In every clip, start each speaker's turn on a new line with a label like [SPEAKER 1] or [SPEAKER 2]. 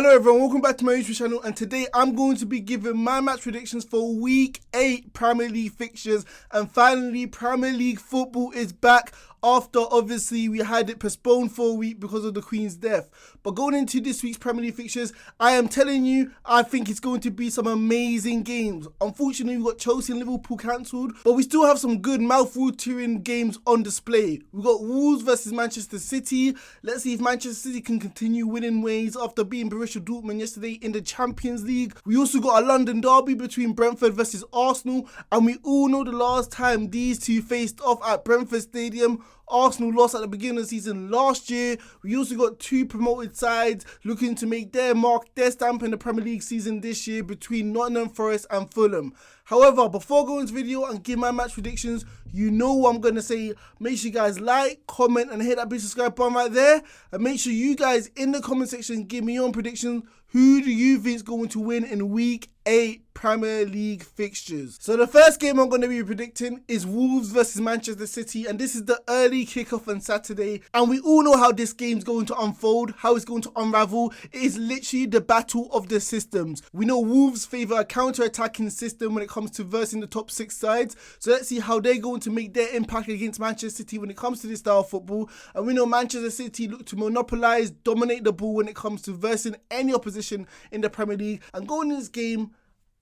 [SPEAKER 1] Hello everyone, welcome back to my YouTube channel, and today I'm going to be giving my match predictions for Week 8 Premier League fixtures. And finally, Premier League football is back after obviously we had it postponed for a week because of the Queen's death. But going into this week's Premier League fixtures, I am telling you, I think it's going to be some amazing games. Unfortunately, we've got Chelsea and Liverpool cancelled, but we still have some good mouth-watering games on display. We've got Wolves versus Manchester City. Let's see if Manchester City can continue winning ways after beating Borussia Dortmund yesterday in the Champions League. We also got a London derby between Brentford versus Arsenal, and we all know the last time these two faced off at Brentford Stadium, Arsenal lost at the beginning of the season last year. We also got two promoted sides looking to make their mark, their stamp in the Premier League season this year between Nottingham Forest and Fulham. However, before going into the video and give my match predictions, you know what I'm going to say. Make sure you guys like, comment and hit that big subscribe button right there. And make sure you guys in the comment section give me your own predictions. Who do you think is going to win in Week 8 Premier League fixtures? So the first game I'm going to be predicting is Wolves versus Manchester City, and this is the early kickoff on Saturday. And we all know how this game's going to unfold, how it's going to unravel. It is literally the battle of the systems. We know Wolves favour a counter-attacking system when it comes to versing the top 6 sides. So let's see how they're going to make their impact against Manchester City when it comes to this style of football. And we know Manchester City look to monopolise, dominate the ball when it comes to versing any opposition in the Premier League. And going in this game,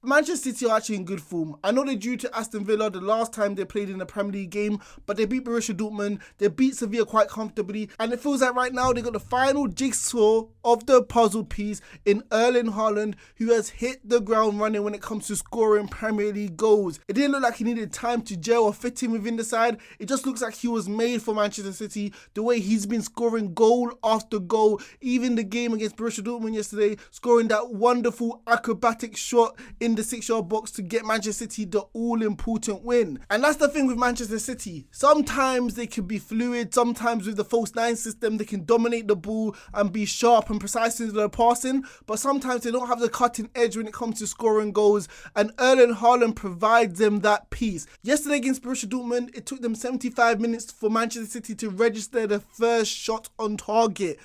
[SPEAKER 1] Manchester City are actually in good form. I know they're due to Aston Villa the last time they played in a Premier League game, but they beat Borussia Dortmund, they beat Sevilla quite comfortably, and it feels like right now they got the final jigsaw of the puzzle piece in Erling Haaland, who has hit the ground running when it comes to scoring Premier League goals. It didn't look like he needed time to gel or fit in within the side. It just looks like he was made for Manchester City, the way he's been scoring goal after goal. Even the game against Borussia Dortmund yesterday, scoring that wonderful acrobatic shot in the 6-yard box to get Manchester City the all-important win. And that's the thing with Manchester City. Sometimes they can be fluid, sometimes with the false 9 system they can dominate the ball and be sharp and precise in their passing, but sometimes they don't have the cutting edge when it comes to scoring goals, and Erling Haaland provides them that piece. Yesterday against Borussia Dortmund, it took them 75 minutes for Manchester City to register the first shot on target.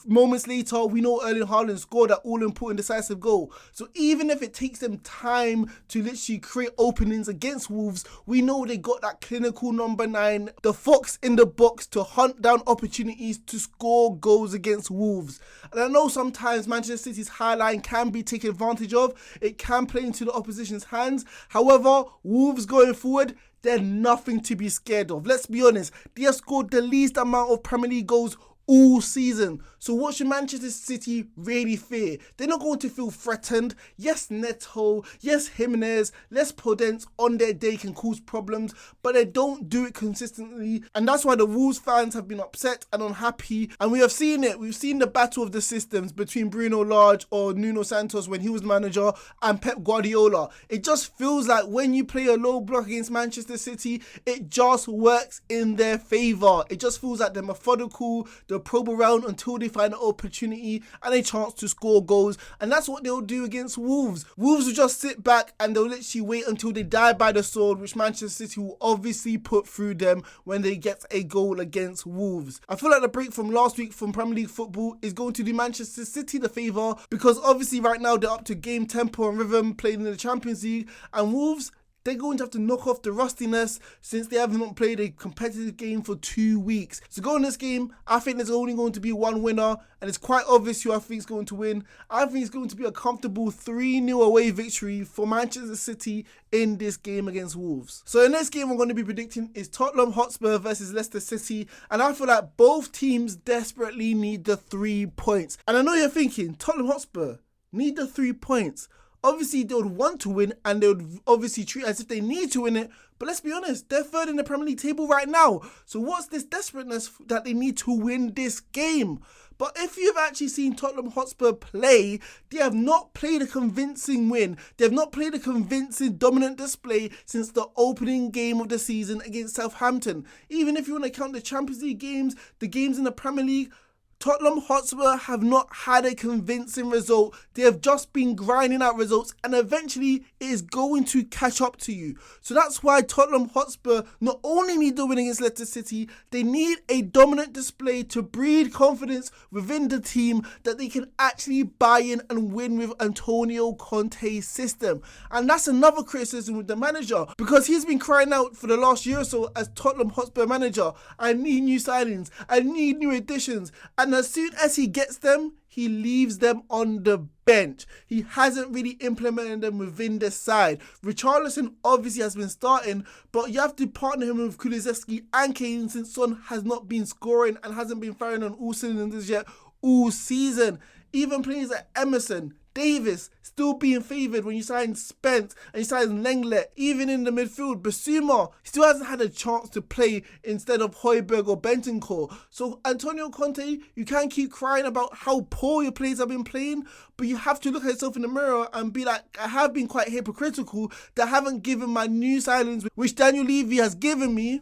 [SPEAKER 1] Moments later, we know Erling Haaland scored that all-important decisive goal. So even if it takes them time to literally create openings against Wolves, we know they got that clinical number 9, the fox in the box, to hunt down opportunities to score goals against Wolves. And I know sometimes Manchester City's high line can be taken advantage of. It can play into the opposition's hands. However, Wolves going forward, they're nothing to be scared of. Let's be honest, they have scored the least amount of Premier League goals all season. So what should Manchester City really fear? They're not going to feel threatened. Yes, Neto, yes, Jimenez, Les Podence on their day can cause problems, but they don't do it consistently. And that's why the Wolves fans have been upset and unhappy. And we have seen it. We've seen the battle of the systems between Bruno Lage or Nuno Santos when he was manager and Pep Guardiola. It just feels like when you play a low block against Manchester City, it just works in their favour. It just feels like they're methodical, they'll probe around until they find an opportunity and a chance to score goals, and that's what they'll do against Wolves. Wolves will just sit back and they'll literally wait until they die by the sword, which Manchester City will obviously put through them when they get a goal against Wolves. I feel like the break from last week from Premier League football is going to do Manchester City the favour, because obviously right now they're up to game tempo and rhythm playing in the Champions League, and Wolves, they're going to have to knock off the rustiness since they haven't not played a competitive game for 2 weeks. So going in this game, I think there's only going to be one winner, and it's quite obvious who I think is going to win. I think it's going to be a comfortable 3-0 away victory for Manchester City in this game against Wolves. So the next game I'm going to be predicting is Tottenham Hotspur versus Leicester City, and I feel like both teams desperately need the 3 points. And I know you're thinking, Tottenham Hotspur need the 3 points. Obviously, they would want to win and they would obviously treat it as if they need to win it. But let's be honest, they're third in the Premier League table right now. So what's this desperateness that they need to win this game? But if you've actually seen Tottenham Hotspur play, they have not played a convincing win. They have not played a convincing dominant display since the opening game of the season against Southampton. Even if you want to count the Champions League games, the games in the Premier League, Tottenham Hotspur have not had a convincing result. They have just been grinding out results, and eventually it is going to catch up to you. So that's why Tottenham Hotspur not only need the win against Leicester City, they need a dominant display to breed confidence within the team that they can actually buy in and win with Antonio Conte's system. And that's another criticism with the manager, because he's been crying out for the last year or so as Tottenham Hotspur manager, I need new signings, I need new additions. And as soon as he gets them, he leaves them on the bench. He hasn't really implemented them within the side. Richarlison obviously has been starting, but you have to partner him with Kulusevski and Kane since Son has not been scoring and hasn't been firing on all cylinders yet all season. Even players like Emerson, Davis still being favoured when you sign Spence and you sign Lenglet. Even in the midfield, Basuma still hasn't had a chance to play instead of Højbjerg or Bentancur. So Antonio Conte, you can't keep crying about how poor your players have been playing, but you have to look at yourself in the mirror and be like, I have been quite hypocritical that I haven't given my new signings, which Daniel Levy has given me.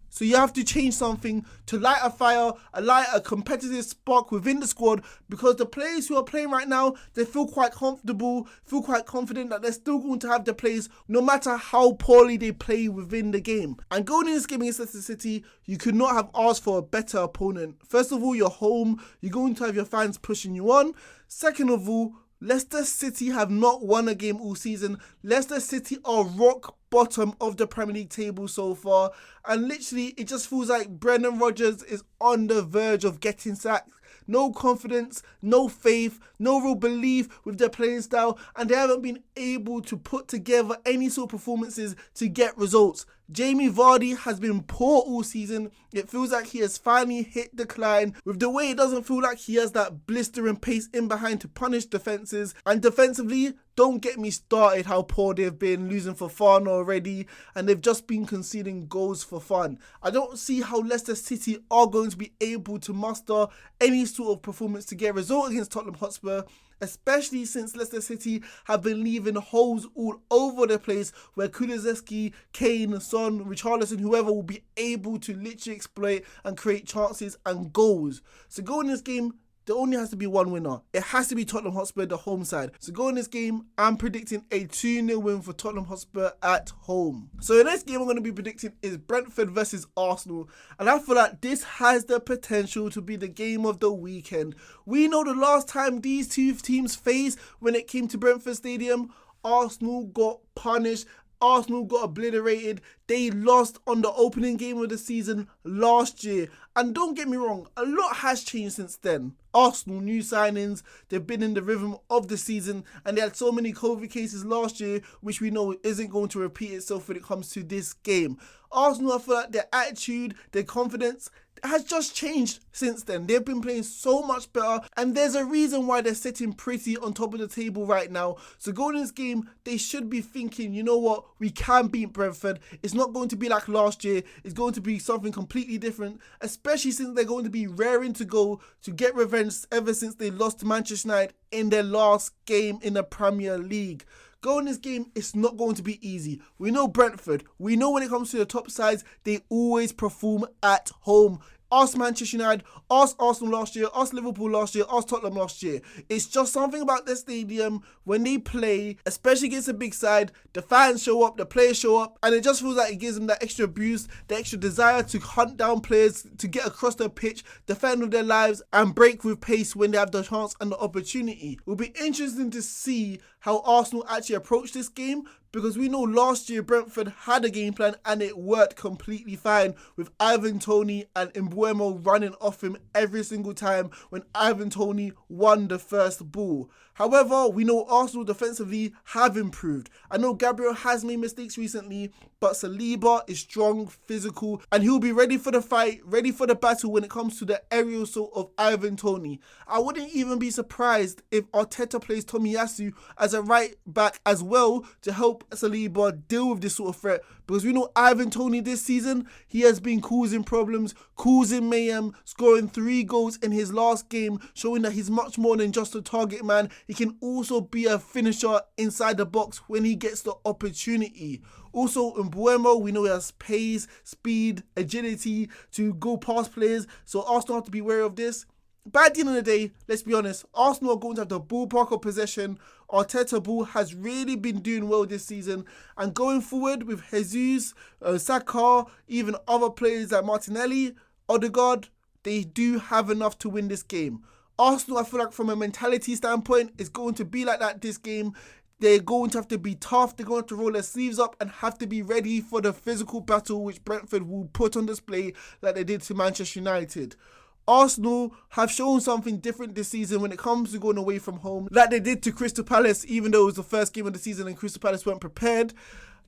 [SPEAKER 1] So you have to change something to light a fire, light a competitive spark within the squad, because the players who are playing right now, they feel quite comfortable, feel quite confident that they're still going to have the place no matter how poorly they play within the game. And going in this game against Leicester City, you could not have asked for a better opponent. First of all, you're home, you're going to have your fans pushing you on. Second of all, Leicester City have not won a game all season. Leicester City are rock bottom of the Premier League table so far, and literally it just feels like Brendan Rodgers is on the verge of getting sacked. No confidence, no faith, no real belief with their playing style, and they haven't been able to put together any sort of performances to get results. Jamie Vardy has been poor all season. It feels like he has finally hit decline. With the way it doesn't feel like he has that blistering pace in behind to punish defences. And defensively, don't get me started how poor they've been, losing for fun already, and they've just been conceding goals for fun. I don't see how Leicester City are going to be able to muster any sort of performance to get a result against Tottenham Hotspur, especially since Leicester City have been leaving holes all over the place where Kulusevski, Kane, Son, Richarlison, whoever will be able to literally exploit and create chances and goals. So going in this game, there only has to be one winner. It has to be Tottenham Hotspur, the home side. So going this game, I'm predicting a 2-0 win for Tottenham Hotspur at home. So the next game I'm going to be predicting is Brentford versus Arsenal. And I feel like this has the potential to be the game of the weekend. We know the last time these two teams faced when it came to Brentford Stadium, Arsenal got punished. Arsenal got obliterated. They lost on the opening game of the season last year. And don't get me wrong, a lot has changed since then. Arsenal, new signings, they've been in the rhythm of the season, and they had so many COVID cases last year, which we know isn't going to repeat itself when it comes to this game. Arsenal, I feel like their attitude, their confidence has just changed since then. They've been playing so much better, and there's a reason why they're sitting pretty on top of the table right now. So going in this game, they should be thinking, you know what, we can beat Brentford. It's not going to be like last year. It's going to be something completely different, especially since they're going to be raring to go to get revenge ever since they lost to Manchester United in their last game in the Premier League. Going this game, it's not going to be easy. We know Brentford. We know when it comes to the top sides, they always perform at home. Ask Manchester United, ask Arsenal last year, ask Liverpool last year, ask Tottenham last year. It's just something about their stadium when they play, especially against a big side, the fans show up, the players show up, and it just feels like it gives them that extra boost, the extra desire to hunt down players, to get across the pitch, defend with their lives, and break with pace when they have the chance and the opportunity. It will be interesting to see how Arsenal actually approach this game, because we know last year Brentford had a game plan and it worked completely fine with Ivan Toney and Mbeumo running off him every single time when Ivan Toney won the first ball. However, we know Arsenal defensively have improved. I know Gabriel has made mistakes recently, but Saliba is strong, physical, and he'll be ready for the fight, ready for the battle when it comes to the aerial sort of Ivan Toney. I wouldn't even be surprised if Arteta plays Tomiyasu as a right back as well to help Saliba deal with this sort of threat, because we know Ivan Toney this season, he has been causing problems, causing mayhem, scoring 3 goals in his last game, showing that he's much more than just a target man. He can also be a finisher inside the box when he gets the opportunity. Also, Mbeumo, we know he has pace, speed, agility to go past players, so Arsenal have to be wary of this. But at the end of the day, let's be honest, Arsenal are going to have the ballpark of possession. Arteta Ball has really been doing well this season. And going forward with Jesus, Saka, even other players like Martinelli, Odegaard, they do have enough to win this game. Arsenal, I feel like from a mentality standpoint, is going to be like that this game. They're going to have to be tough. They're going to have to roll their sleeves up and have to be ready for the physical battle which Brentford will put on display like they did to Manchester United. Arsenal have shown something different this season when it comes to going away from home, like they did to Crystal Palace, even though it was the first game of the season and Crystal Palace weren't prepared.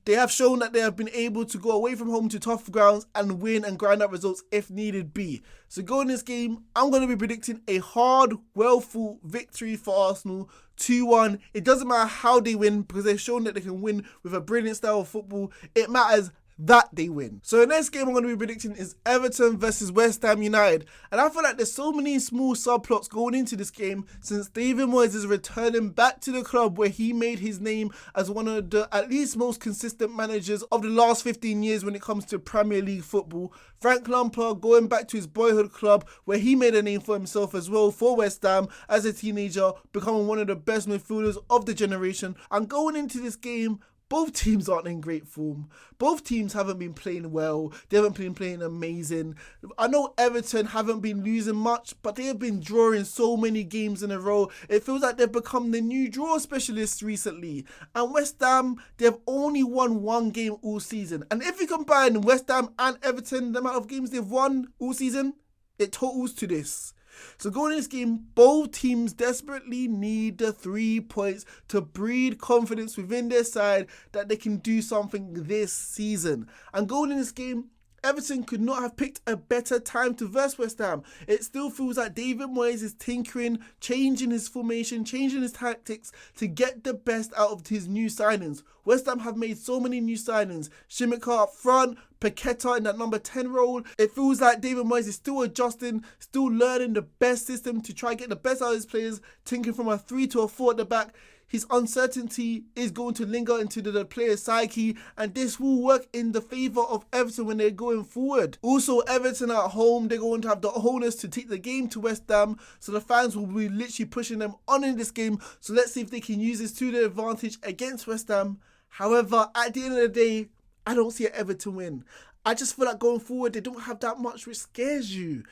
[SPEAKER 1] They have shown that they have been able to go away from home to tough grounds and win and grind out results if needed be. So going this game, I'm going to be predicting a hard, well-fought victory for Arsenal, 2-1. It doesn't matter how they win because they've shown that they can win with a brilliant style of football. It matters that they win. So the next game I'm going to be predicting is Everton versus West Ham United. And I feel like there's so many small subplots going into this game since David Moyes is returning back to the club where he made his name as one of the at least most consistent managers of the last 15 years when it comes to Premier League football. Frank Lampard going back to his boyhood club where he made a name for himself as well for West Ham as a teenager, becoming one of the best midfielders of the generation. And going into this game, both teams aren't in great form. Both teams haven't been playing well. They haven't been playing amazing. I know Everton haven't been losing much, but they have been drawing so many games in a row. It feels like they've become the new draw specialists recently. And West Ham, they've only won one game all season. And if you combine West Ham and Everton, the amount of games they've won all season, it totals to this. So going in this game, both teams desperately need the 3 points to breed confidence within their side that they can do something this season. And going in this game, Everton could not have picked a better time to verse West Ham. It still feels like David Moyes is tinkering, changing his formation, changing his tactics to get the best out of his new signings. West Ham have made so many new signings. Shimika up front, Paqueta in that number 10 role. It feels like David Moyes is still adjusting, still learning the best system to try and get the best out of his players, tinkering from a 3 to a 4 at the back. His uncertainty is going to linger into the player's psyche, and this will work in the favour of Everton when they're going forward. Also, Everton at home, they're going to have the onus to take the game to West Ham, so the fans will be literally pushing them on in this game. So let's see if they can use this to their advantage against West Ham. However, at the end of the day, I don't see an Everton win. I just feel like going forward, they don't have that much which scares you.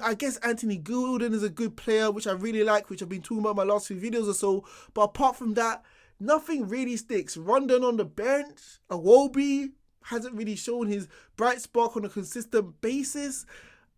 [SPEAKER 1] I guess Anthony Gordon is a good player, which I really like, which I've been talking about in my last few videos or so. But apart from that, nothing really sticks. Rondon on the bench, Iwobi hasn't really shown his bright spark on a consistent basis.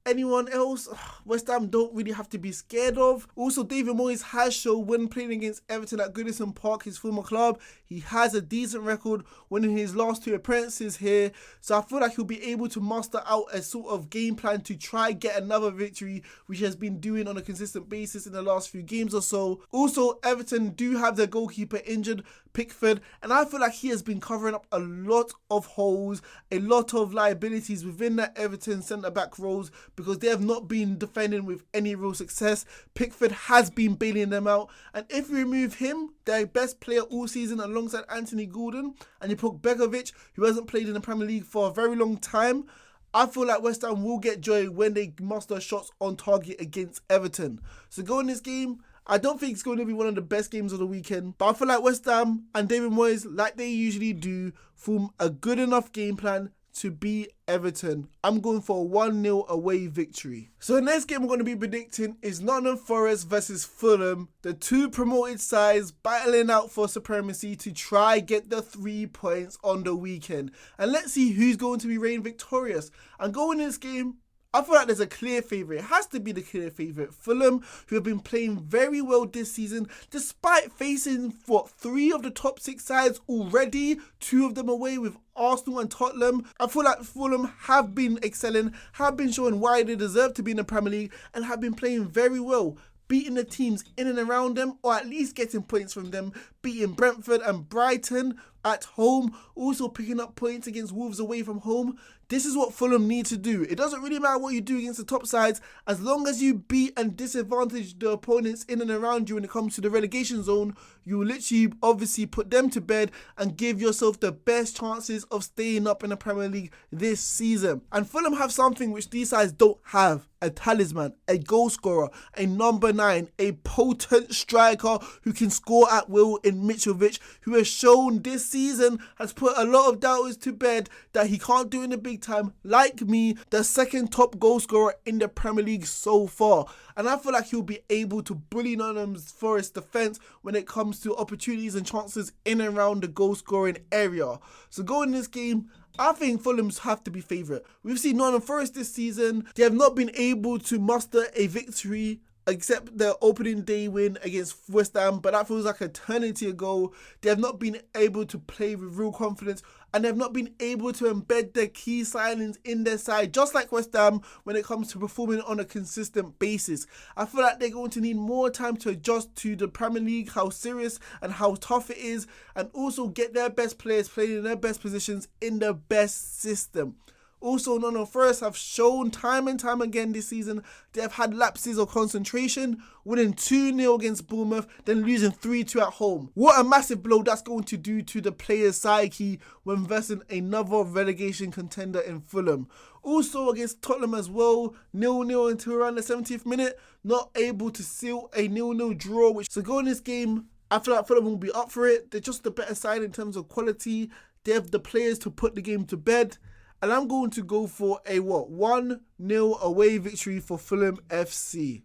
[SPEAKER 1] Anyone else, West Ham don't really have to be scared of. Also, David Moyes has shown when playing against Everton at Goodison Park, his former club, he has a decent record winning his last 2 appearances here. So I feel like he'll be able to muster out a sort of game plan to try get another victory, which he has been doing on a consistent basis in the last few games or so. Also, Everton do have their goalkeeper injured, Pickford, and I feel like he has been covering up a lot of holes, a lot of liabilities within that Everton centre-back roles because they have not been defending with any real success. Pickford has been bailing them out, and if you remove him, their best player all season alongside Anthony Gordon, and you put Begovic, who hasn't played in the Premier League for a very long time, I feel like West Ham will get joy when they muster shots on target against Everton. So going this game, I don't think it's going to be one of the best games of the weekend, but I feel like West Ham and David Moyes, like they usually do, form a good enough game plan to beat Everton. I'm going for a 1-0 away victory. So the next game I'm going to be predicting is Nottingham Forest versus Fulham. The 2 promoted sides battling out for supremacy to try get the 3 points on the weekend. And let's see who's going to be reign victorious. And going in this game, I feel like there's a clear favourite. It has to be the clear favourite. Fulham, who have been playing very well this season, despite facing, 3 of the top 6 sides already, 2 of them away with Arsenal and Tottenham. I feel like Fulham have been excelling, have been showing why they deserve to be in the Premier League, and have been playing very well, beating the teams in and around them, or at least getting points from them, beating Brentford and Brighton at home, also picking up points against Wolves away from home. This is what Fulham need to do. It doesn't really matter what you do against the top sides, as long as you beat and disadvantage the opponents in and around you when it comes to the relegation zone, you will literally obviously put them to bed and give yourself the best chances of staying up in the Premier League this season. And Fulham have something which these sides don't have, a talisman, a goal scorer, a number 9, a potent striker who can score at will in Mitrovic, who has shown this season, has put a lot of doubters to bed that he can't do in the big time. Like me, the second top goal scorer in the Premier League so far. And I feel like he'll be able to bully Nottingham's Forest defence when it comes to opportunities and chances in and around the goal scoring area. So going in this game, I think Fulham's have to be favourite. We've seen Nottingham Forest this season. They have not been able to muster a victory except their opening day win against West Ham, but that feels like an eternity ago. They have not been able to play with real confidence, and they have not been able to embed their key signings in their side, just like West Ham when it comes to performing on a consistent basis. I feel like they're going to need more time to adjust to the Premier League, how serious and how tough it is, and also get their best players playing in their best positions in the best system. Also, Nottingham Forest have shown time and time again this season they have had lapses of concentration, winning 2-0 against Bournemouth, then losing 3-2 at home. What a massive blow that's going to do to the player's psyche when versing another relegation contender in Fulham. Also against Tottenham as well, 0-0 until around the 70th minute, not able to seal a 0-0 draw. So going this game, I feel like Fulham will be up for it. They're just the better side in terms of quality. They have the players to put the game to bed. And I'm going to go for a 1-0 away victory for Fulham FC.